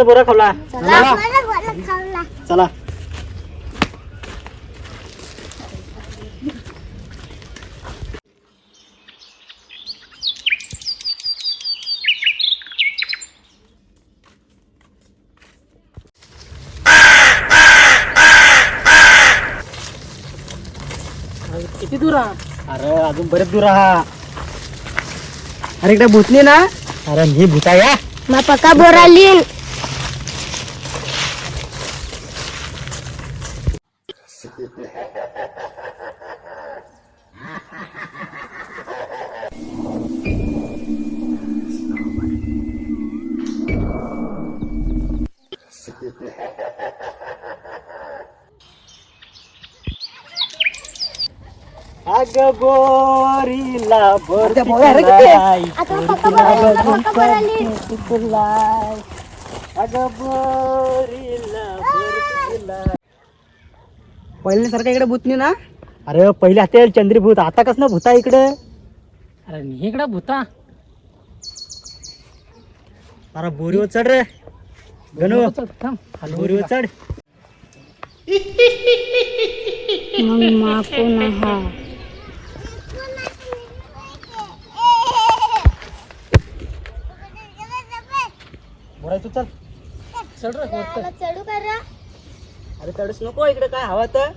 भुताचा बोरा खावला. चला किती दूर हा? अरे अजून बरेच दूर आहा. अरे इकडे भूतनी ना. अरे ही भूता या मा पक्का बोरा लीन. अग बोरीला बोर आता पक्का बोरा लीन. अग बोरीला पहिले सारखं इकडे भूतनी ना. अरे पहिले आता चंद्रीभूत, आता कस ना भूता इकडे. अरे इकडं भूता. अरे बोरीवर चढ रे गणू. थांब. बोरीवर चढ. मग माको नहा. बोरायचं चल. चढ रे वरती. चढू करा. अरे चढूच नको, इकडे काय हवा तर.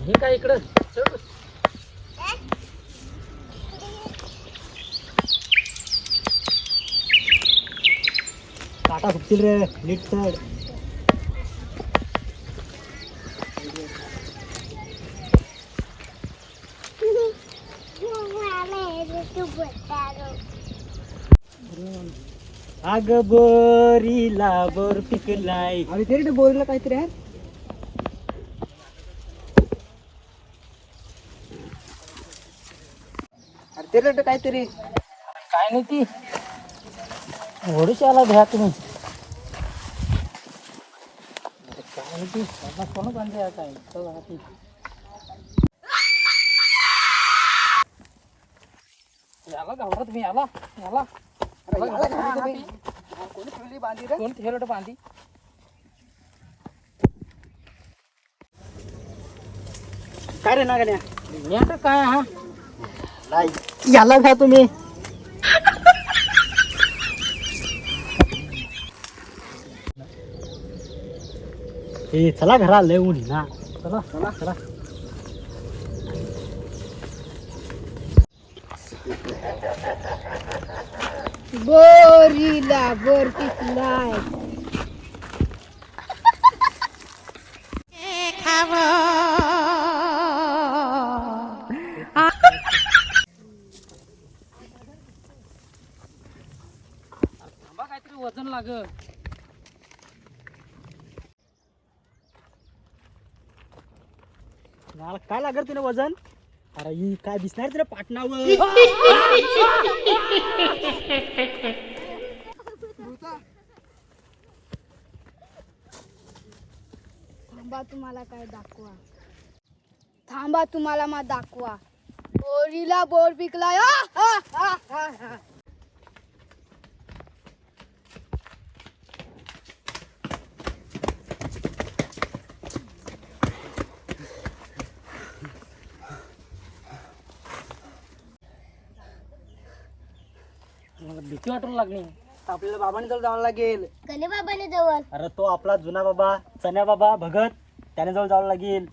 हे काय इकडं चढ. काटा फुटतील रे, नीट चढ. अग बोरीला बोर पिकलाय. अरे ते बोरीला काहीतरी आहे. अरे ते काहीतरी काय नाही ती ओडिशाला भ्या तुम्ही. काय नाही ती कोण बांधले काय ती. याला घाबरत तुम्ही. याला याला कोण ठेवलं बांधी. काय रे ना गण्या. याचं काय हा. नाही याला घ्या तुम्ही. ए चला घरा लय ऊन ना. चला चला चला. बोरीला बोर पिकलाय. थांबा काहीतरी वजन लागल. मला काय लागत तिने वजन. अरे ही काय दिसणार तिने पाटणावर. थांबा तुम्हाला काय दाखवा. थांबा तुम्हाला मा दाखवा. बोरीला बोर पिकलाय. मला भीती वाटून लागली. आपल्याला बाबाने जवळ जावं लागेल. गणे बाबाने जवळ. अरे तो आपला जुना बाबा चन्या बाबा भगत त्याने जवळ जावं लागेल.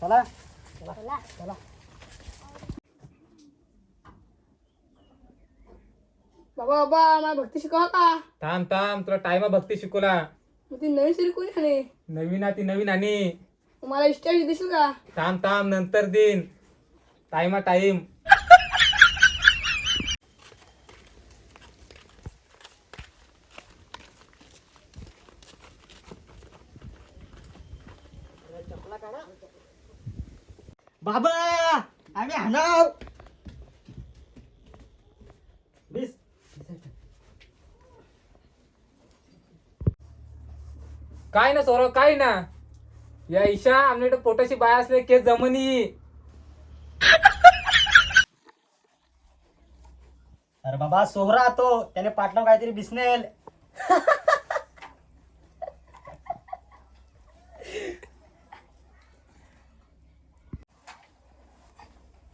चला चला. चला. बाबा बाबा मला भक्ती शिकवा का. थांब थांब तुला टाइम भक्ती शिकवला. मग ती नवीन सिरी कोणी खाणे. ती नवीन आणि मला इष्टाची दिसेल का. थांब थांब नंतर देईन. टाइम बाबा आम्ही हाणाव. बीस काय ना सौरव काय ना. या ईशा आमच्याकडे पोटाशी बाय असले केस जमनी. अरे बाबा सोहरा तो त्याने पाटलं काहीतरी बिसनेल.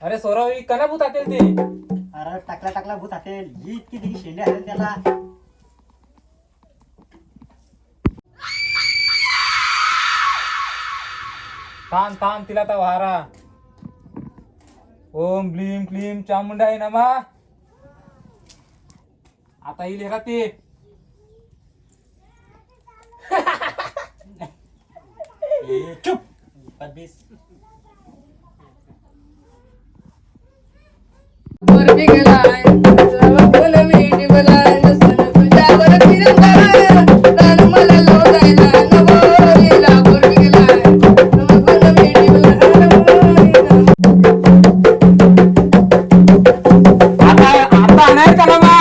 अरे सोराव ही कना भूत आतील ती. अरे टाकला भूत हातेल. ही इतकी तिची शेंडे आहेत त्याला. थांब तिला आता वारा. ओम ब्लीम क्लीम चामुंडाई नमा. आता येईल का ते. चुप. बदबीस. आता नाही का नमा.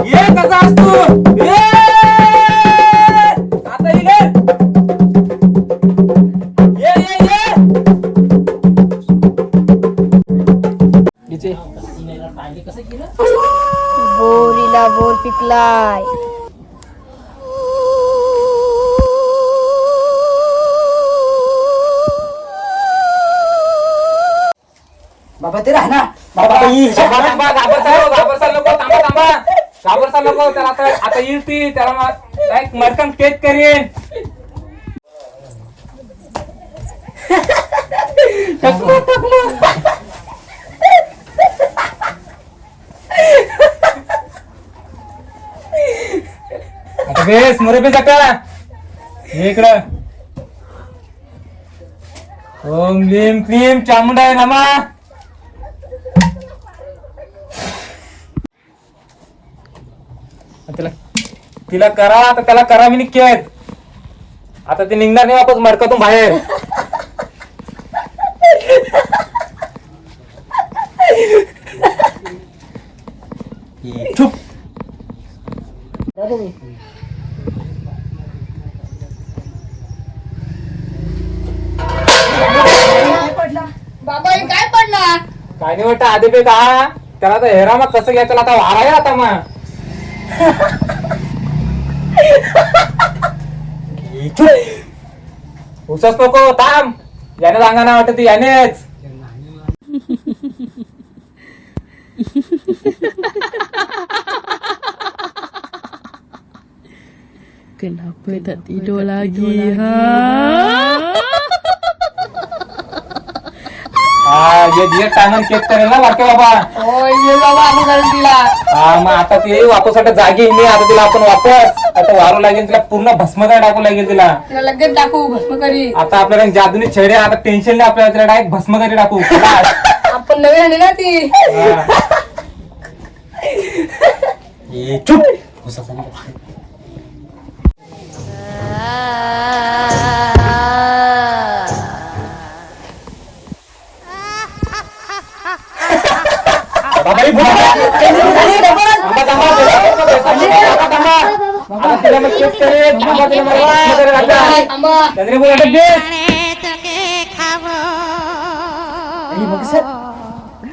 ये कसा असतो. आता येईल. बोरीला बोर पिकलाय. बाबा ते राह ना. घाबरसा नको त्याला आता येईल ती. त्याला एक मरकम केक करीन. आता बेस मुरबी सका इकडं. ओम लीम क्लीम चामुंडाय नमा. तिला करा आता त्याला करा मी निघेत. आता ते निघणार नाही वापस मडकातून बाहेर. चुप. बाबा हे काय पडणार. काय नाही वाटतं आधी पे का त्याला आता हेरा मग कसं घ्या त्याला आता वाराय आता मग. उसच नको थांब. याने सांगा ना वाटत यानेच. Kenapa tak tidur lagi, ha? dia tangan cake करेल ना वाटतं बाबा. होय ये बाबा आपण करून दिला. मग आता ती वापस आता जागी नाही. आता तिला आपण वापस आता वारू लागेल. तिला पूर्ण भस्मगार टाकू लागेल तिला. तिला लगेच टाकू भस्म करी. आता आपल्याला जादूनी छेडे. आता टेन्शन नाही आपल्याला. तिला डायरेक्ट भस्मगारी टाकू. आपण नवीन आली ना ती. चुप.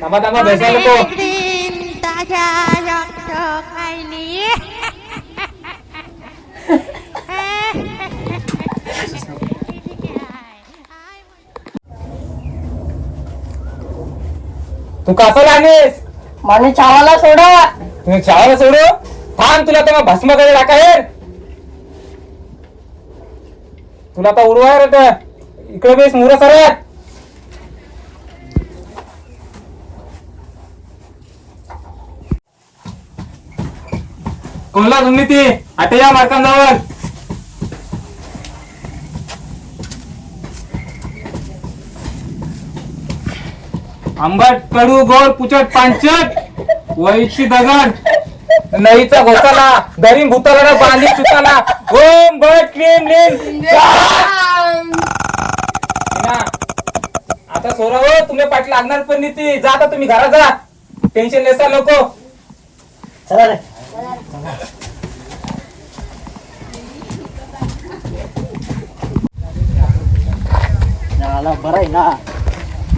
थांबा भेसायला नको. तू कसं लागेस. माने चावाला सोडा. तुम्ही चावायला सोडू. थांब तुला तेव्हा भस्म करे टाकाय. तुला आता उडवाय इकडे बेस मुरा सरत. कोणला तुम्ही ती आता या मार्कांजवळ. आंबट कडू गोड पुचट पांचट वैची दगड नईचा घोसाला दरीम भूताला बांधी सुताला. ओम बट क्लीम लिम. आता सोरा हो तुम्ही पाठ लागणार पण नाही ती. जा आता तुम्ही घरात जा. टेन्शन नेसा नको. चला रे. झाला बरं आहे ना.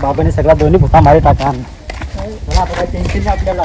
बाबाने सगळा दोन्ही भुता मारी टाका. चला आता काही टेन्शन नाही आपल्याला.